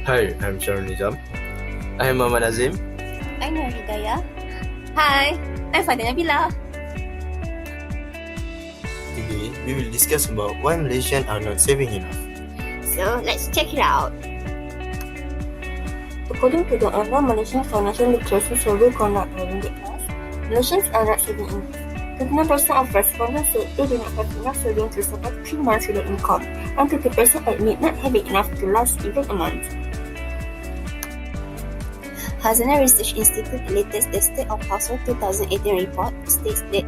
Hi, I'm Sharon Nizam. I'm Muhammad Azim. I'm Nur Hidayah. Hi, I'm Fadil Nabila. Today, we will discuss about why Malaysians are not saving enough. So let's check it out. According to the annual Malaysian Financial Literacy Survey conducted by Ringgit Plus, Malaysians are not saving enough. 29% of respondents said they do not have enough savings to support 3 months with their income, and 30% admit not having enough to last even a month. Hazana Research Institute latest The State of Household 2018 report states that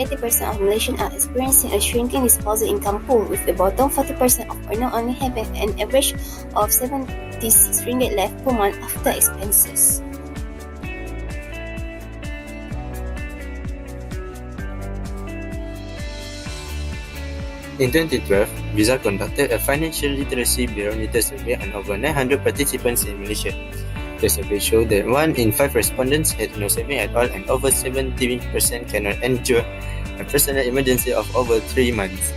80% of Malaysians are experiencing a shrinking disposable income pool, with the bottom 40% of earners only having an average of 76 ringgit left per month after expenses. In 2012, Visa conducted a financial literacy barometer survey on over 900 participants in Malaysia. The survey showed that 1 in 5 respondents had no saving at all, and over 70% cannot endure a personal emergency of over 3 months.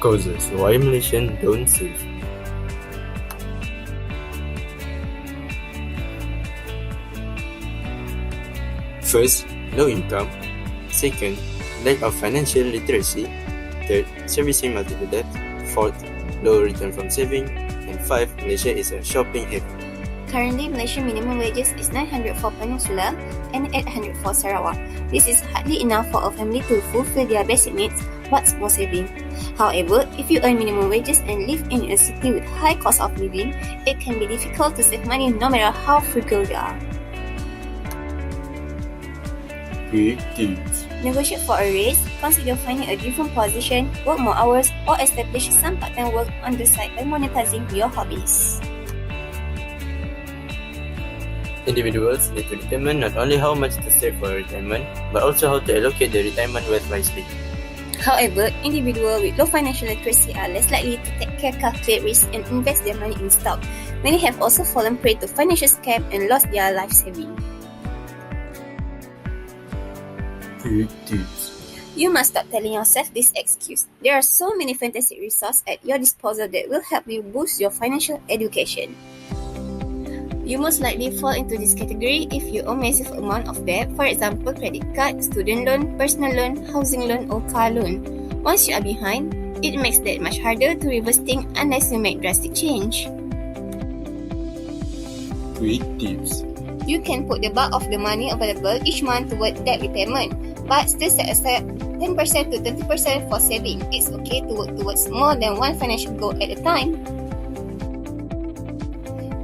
Causes why Malaysians don't save. First, low income. Second, lack of financial literacy. Third, servicing multiple debts. Fourth, low return from saving. And 5, Malaysia is a shopping haven. Currently, Malaysian minimum wages is 900 for Peninsula and 800 for Sarawak. This is hardly enough for a family to fulfill their basic needs. What's more saving? However, if you earn minimum wages and live in a city with high cost of living, it can be difficult to save money no matter how frugal you are. Quick tips. Negotiate for a raise, consider finding a different position, work more hours, or establish some part-time work on the side by monetizing your hobbies. Individuals need to determine not only how much to save for retirement, but also how to allocate the retirement wealth wisely. However, individuals with low financial literacy are less likely to take care, calculate risk, and invest their money in stock. Many have also fallen prey to financial scam and lost their life saving. Quick tips. You must stop telling yourself this excuse. There are so many fantastic resources at your disposal that will help you boost your financial education. You most likely fall into this category if you owe massive amount of debt, for example, credit card, student loan, personal loan, housing loan, or car loan. Once you are behind, it makes that much harder to reverse things unless you make drastic change. Quick tips. You can put the bulk of the money available each month toward debt repayment, but still set aside 10% to 20% for saving. It's okay to work towards more than one financial goal at a time.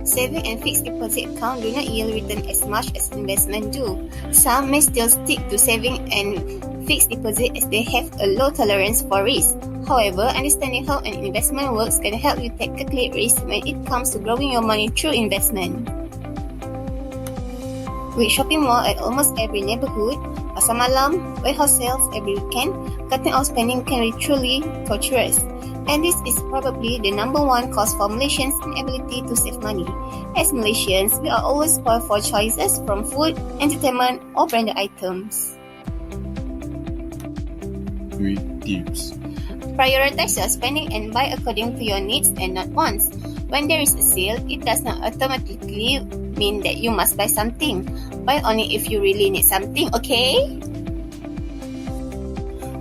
Saving and fixed deposit account do not yield return as much as investment do. Some may still stick to saving and fixed deposit as they have a low tolerance for risk. However, understanding how an investment works can help you take calculate risk when it comes to growing your money through investment. With shopping mall at almost every neighborhood, pasar malam, warehouse sales every weekend, cutting off spending can be truly torturous. And this is probably the number one cause for Malaysians' inability to save money. As Malaysians, we are always spoiled for choices from food, entertainment, or branded items. Quick tips. Prioritize your spending and buy according to your needs and not wants. When there is a sale, it does not automatically mean that you must buy something. Buy only if you really need something, okay?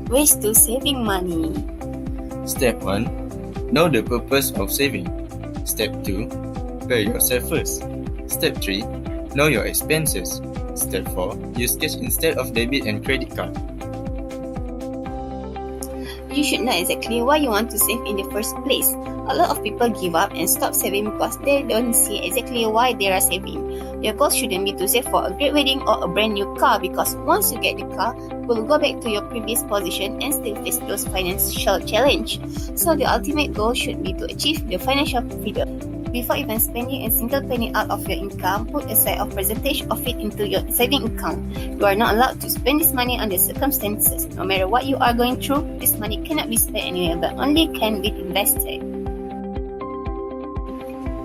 Ways to saving money. Step 1. Know the purpose of saving. Step 2. Pay yourself first. Step 3. Know your expenses. Step 4. Use cash instead of debit and credit card. You should know exactly why you want to save in the first place. A lot of people give up and stop saving because they don't see exactly why they are saving. Your goal shouldn't be to save for a great wedding or a brand new car, because once you get the car, you will go back to your previous position and still face those financial challenges. So the ultimate goal should be to achieve the financial freedom. Before even spending a single penny out of your income, put aside a percentage of it into your saving account. You are not allowed to spend this money under circumstances. No matter what you are going through, this money cannot be spent anywhere but only can be invested.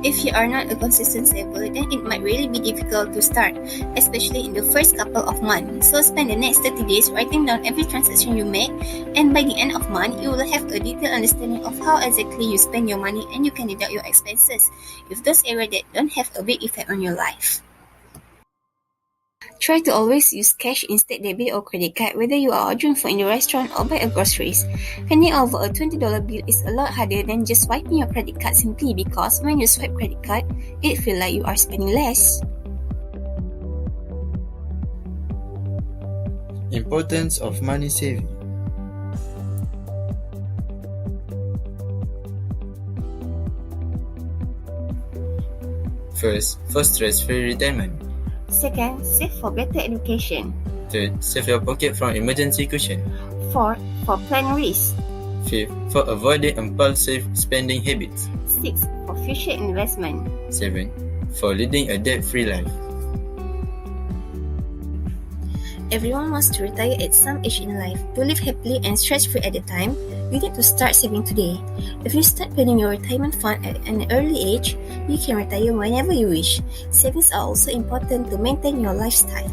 If you are not a consistent saver, then it might really be difficult to start, especially in the first couple of months. So spend the next 30 days writing down every transaction you make, and by the end of month, you will have a detailed understanding of how exactly you spend your money, and you can deduct your expenses if those areas that don't have a big effect on your life. Try to always use cash instead debit or credit card, whether you are ordering food in the restaurant or buy a groceries. Handing over a $20 bill is a lot harder than just swiping your credit card simply because when you swipe credit card, it feels like you are spending less. Importance of money saving. First, for stress-free retirement. Second, save for better education. Third, save your pocket from emergency cushion. Fourth, for planned risk. Fifth, for avoiding impulsive spending habits. Sixth, for future investment. Seventh, for leading a debt-free life. Everyone wants to retire at some age in life. To live happily and stress-free at the time, you need to start saving today. If you start planning your retirement fund at an early age, you can retire whenever you wish. Savings are also important to maintain your lifestyle.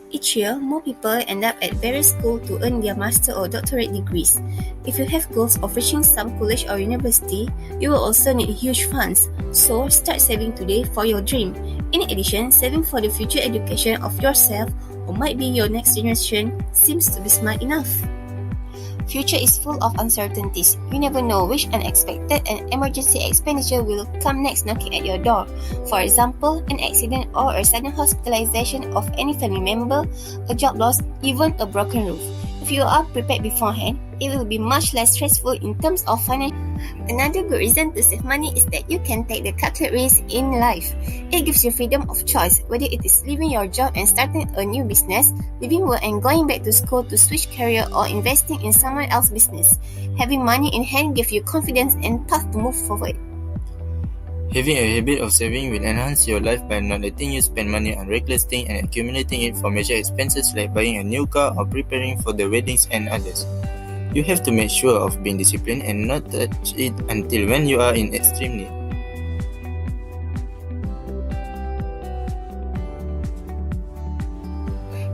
Each year, more people end up at various schools to earn their master or doctorate degrees. If you have goals of reaching some college or university, you will also need huge funds. So, start saving today for your dream. In addition, saving for the future education of yourself or might be your next generation seems to be smart enough. Future is full of uncertainties. You never know which unexpected and emergency expenditure will come next knocking at your door. For example, an accident or a sudden hospitalization of any family member, a job loss, even a broken roof. If you are prepared beforehand, it will be much less stressful in terms of finance. Another good reason to save money is that you can take the calculated risk in life. It gives you freedom of choice, whether it is leaving your job and starting a new business, leaving work and going back to school to switch career, or investing in someone else's business. Having money in hand gives you confidence and path to move forward. Having a habit of saving will enhance your life by not letting you spend money on reckless things and accumulating it for major expenses like buying a new car or preparing for the weddings and others. You have to make sure of being disciplined and not touch it until when you are in extreme need.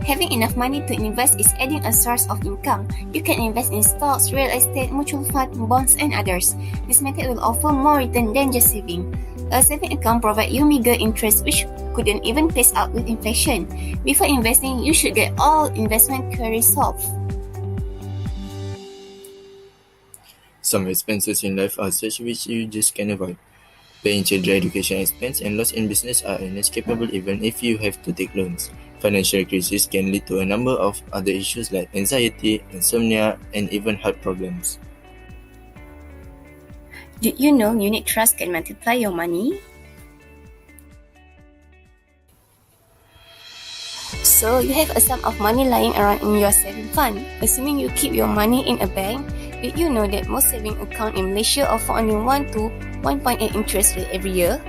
Having enough money to invest is adding a source of income. You can invest in stocks, real estate, mutual funds, bonds, and others. This method will offer more return than just saving. A saving account provides you meager interest which couldn't even pace out with inflation. Before investing, you should get all investment queries solved. Some expenses in life are such which you just can't avoid. Paying children education expense and loss in business are inescapable even if you have to take loans. Financial crisis can lead to a number of other issues like anxiety, insomnia, and even heart problems. Did you know unit trust can multiply your money? So, you have a sum of money lying around in your saving fund. Assuming you keep your money in a bank, did you know that most saving accounts in Malaysia offer only 1 to 1.8 interest rate every year?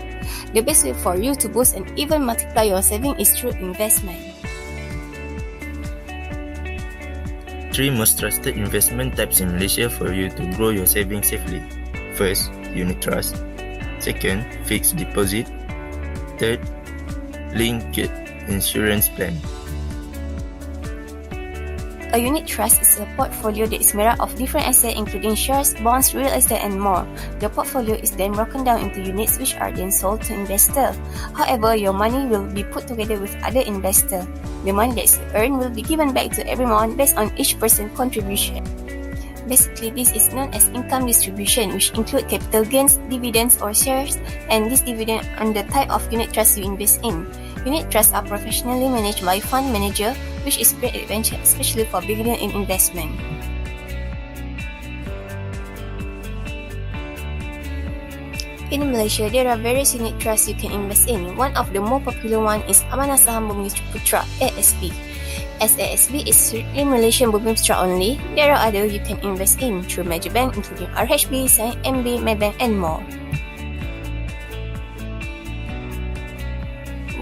The best way for you to boost and even multiply your saving is through investment. 3 most trusted investment types in Malaysia for you to grow your savings safely. First, unit trust. Second, fixed deposit. Third, linked insurance plan. A unit trust is a portfolio that is made up of different assets including shares, bonds, real estate, and more. The portfolio is then broken down into units which are then sold to investors. However, your money will be put together with other investors. The money that is earned will be given back to everyone based on each person's contribution. Basically, this is known as income distribution, which include capital gains, dividends, or shares, and this dividend on the type of unit trust you invest in. Unit trusts are professionally managed by fund manager, which is great advantage especially for beginners in investment. In Malaysia, there are various unit trusts you can invest in. One of the more popular one is Amanah Saham Bumi Putra (ASB). As ASB is strictly Malaysian Bumi Putra only, there are others you can invest in through major banks including RHB, CIMB, Maybank, and more.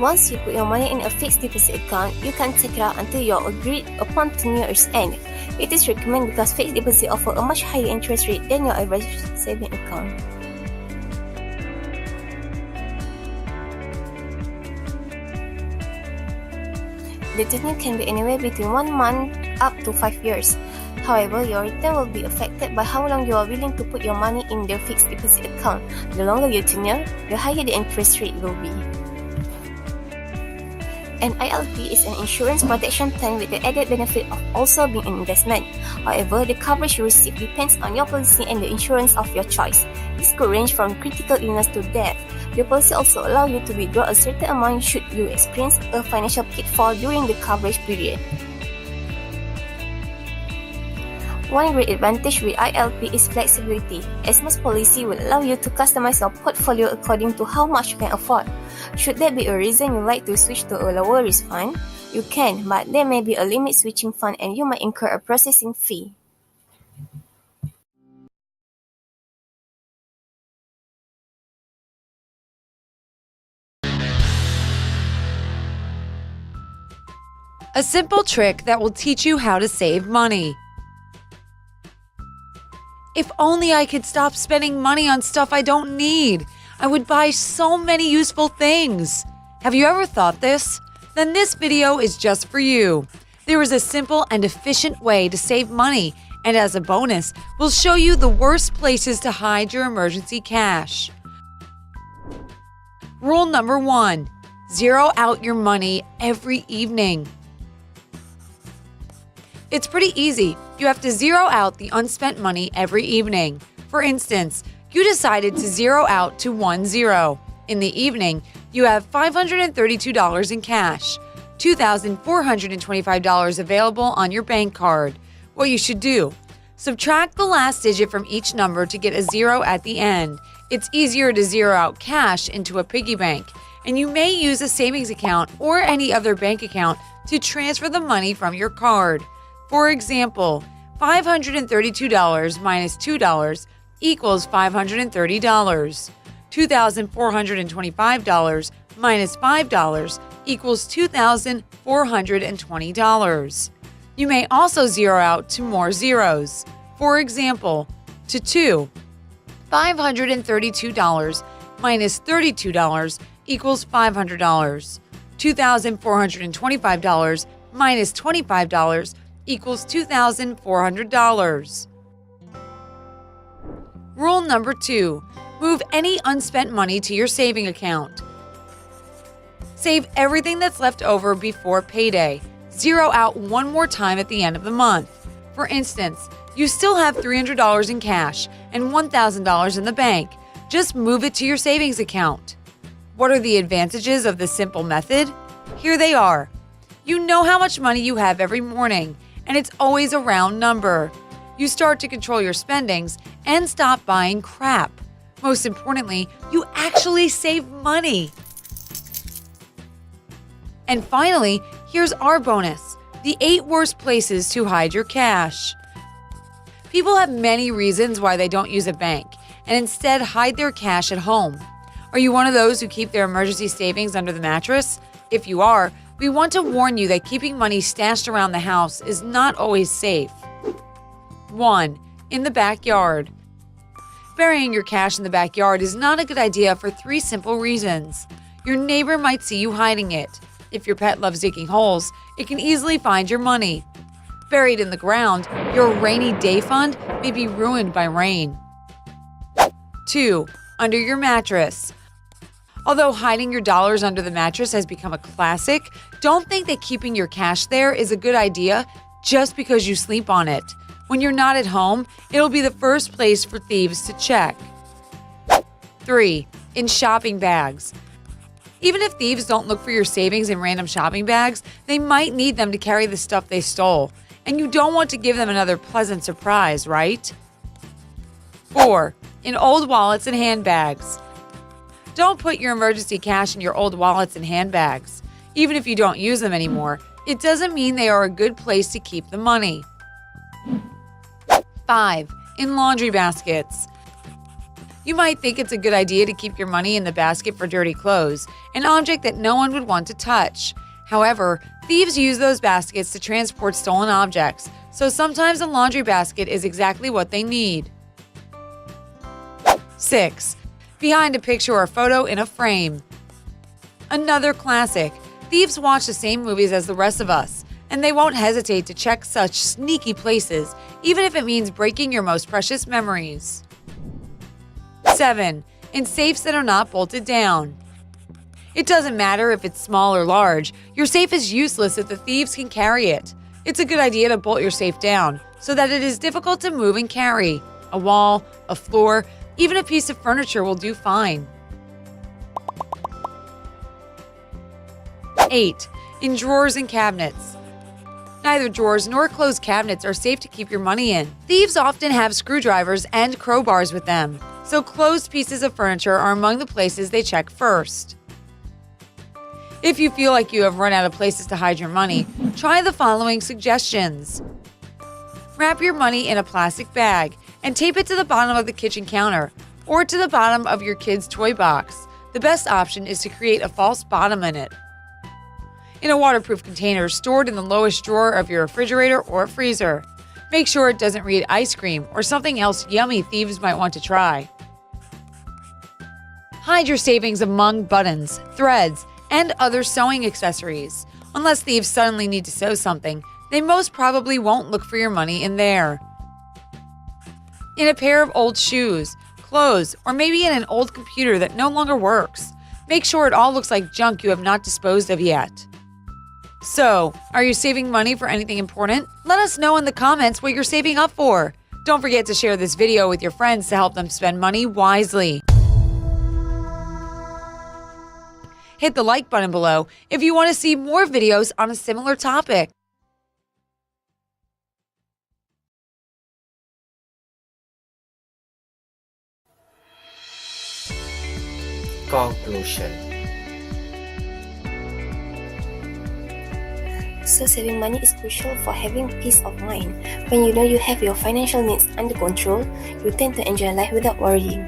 Once you put your money in a fixed deposit account, you can take it out until you're agreed upon to year's end. It is recommended because fixed deposit offer a much higher interest rate than your average saving account. The tenure can be anywhere between 1 month up to 5 years. However, your return will be affected by how long you are willing to put your money in the fixed deposit account. The longer your tenure, the higher the interest rate will be. An ILP is an insurance protection plan with the added benefit of also being an investment. However, the coverage you receive depends on your policy and the insurance of your choice. This could range from critical illness to death. The policy also allows you to withdraw a certain amount should you experience a financial pitfall during the coverage period. One great advantage with ILP is flexibility, as most policy will allow you to customize your portfolio according to how much you can afford. Should there be a reason you like to switch to a lower risk fund, you can, but there may be a limit switching fund and you might incur a processing fee. A simple trick that will teach you how to save money. If only I could stop spending money on stuff I don't need. I would buy so many useful things. Have you ever thought this? Then this video is just for you. There is a simple and efficient way to save money, and as a bonus, we'll show you the worst places to hide your emergency cash. Rule number 1. Zero out your money every evening. It's pretty easy. You have to zero out the unspent money every evening. For instance, you decided to zero out to 10. In the evening, you have $532 in cash, $2,425 available on your bank card. What you should do: subtract the last digit from each number to get a 0 at the end. It's easier to zero out cash into a piggy bank, and you may use a savings account or any other bank account to transfer the money from your card. For example, $532 minus $2 equals $530. $2,425 minus $5 equals $2,420. You may also zero out to more zeros. For example, to 2, $532 minus $32 equals $500. $2,425 minus $25 equals $2,400. Rule number 2. Move any unspent money to your saving account. Save everything that's left over before payday. Zero out one more time at the end of the month. For instance, you still have $300 in cash and $1,000 in the bank. Just move it to your savings account. What are the advantages of this simple method? Here they are. You know how much money you have every morning, and it's always a round number. You start to control your spendings and stop buying crap. Most importantly, you actually save money. And finally, here's our bonus: the 8 worst places to hide your cash. People have many reasons why they don't use a bank and instead hide their cash at home. Are you one of those who keep their emergency savings under the mattress? If you are, we want to warn you that keeping money stashed around the house is not always safe. 1. In the backyard. Burying your cash in the backyard is not a good idea for 3 simple reasons. Your neighbor might see you hiding it. If your pet loves digging holes, it can easily find your money. Buried in the ground, your rainy day fund may be ruined by rain. 2. Under your mattress. Although hiding your dollars under the mattress has become a classic, don't think that keeping your cash there is a good idea just because you sleep on it. When you're not at home, it'll be the first place for thieves to check. 3. In shopping bags. Even if thieves don't look for your savings in random shopping bags, they might need them to carry the stuff they stole, and you don't want to give them another pleasant surprise, right? 4. In old wallets and handbags. Don't put your emergency cash in your old wallets and handbags. Even if you don't use them anymore, it doesn't mean they are a good place to keep the money. 5. In laundry baskets. You might think it's a good idea to keep your money in the basket for dirty clothes, an object that no one would want to touch. However, thieves use those baskets to transport stolen objects, so sometimes a laundry basket is exactly what they need. 6. Behind a picture or photo in a frame. Another classic. Thieves watch the same movies as the rest of us, and they won't hesitate to check such sneaky places, even if it means breaking your most precious memories. 7. In safes that are not bolted down. It doesn't matter if it's small or large, your safe is useless if the thieves can carry it. It's a good idea to bolt your safe down so that it is difficult to move and carry. A wall, a floor, even a piece of furniture will do fine. 8. In drawers and cabinets. Neither drawers nor closed cabinets are safe to keep your money in. Thieves often have screwdrivers and crowbars with them, so closed pieces of furniture are among the places they check first. If you feel like you have run out of places to hide your money, try the following suggestions. Wrap your money in a plastic bag and tape it to the bottom of the kitchen counter or to the bottom of your kid's toy box. The best option is to create a false bottom in it. In a waterproof container stored in the lowest drawer of your refrigerator or freezer. Make sure it doesn't read ice cream or something else yummy thieves might want to try. Hide your savings among buttons, threads, and other sewing accessories. Unless thieves suddenly need to sew something, they most probably won't look for your money in there. In a pair of old shoes, clothes, or maybe in an old computer that no longer works. Make sure it all looks like junk you have not disposed of yet. So, are you saving money for anything important? Let us know in the comments what you're saving up for. Don't forget to share this video with your friends to help them spend money wisely. Hit the like button below if you want to see more videos on a similar topic. Conclusion. So saving money is crucial for having peace of mind. When you know you have your financial needs under control, you tend to enjoy life without worrying.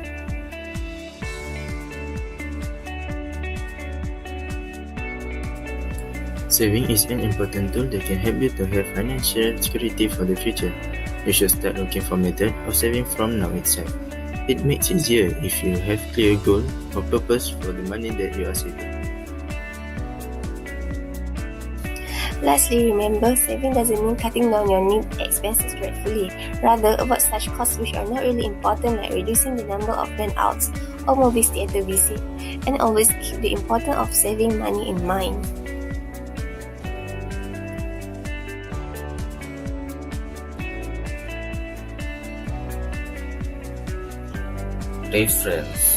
Saving is an important tool that can help you to have financial security for the future. You should start looking for methods of saving from now itself. It makes it easier if you have clear goal or purpose for the money that you are saving. Lastly, remember, saving doesn't mean cutting down your new expenses dreadfully. Rather, avoid such costs which are not really important, like reducing the number of burn-outs or movie theater visit, and always keep the importance of saving money in mind. Reference.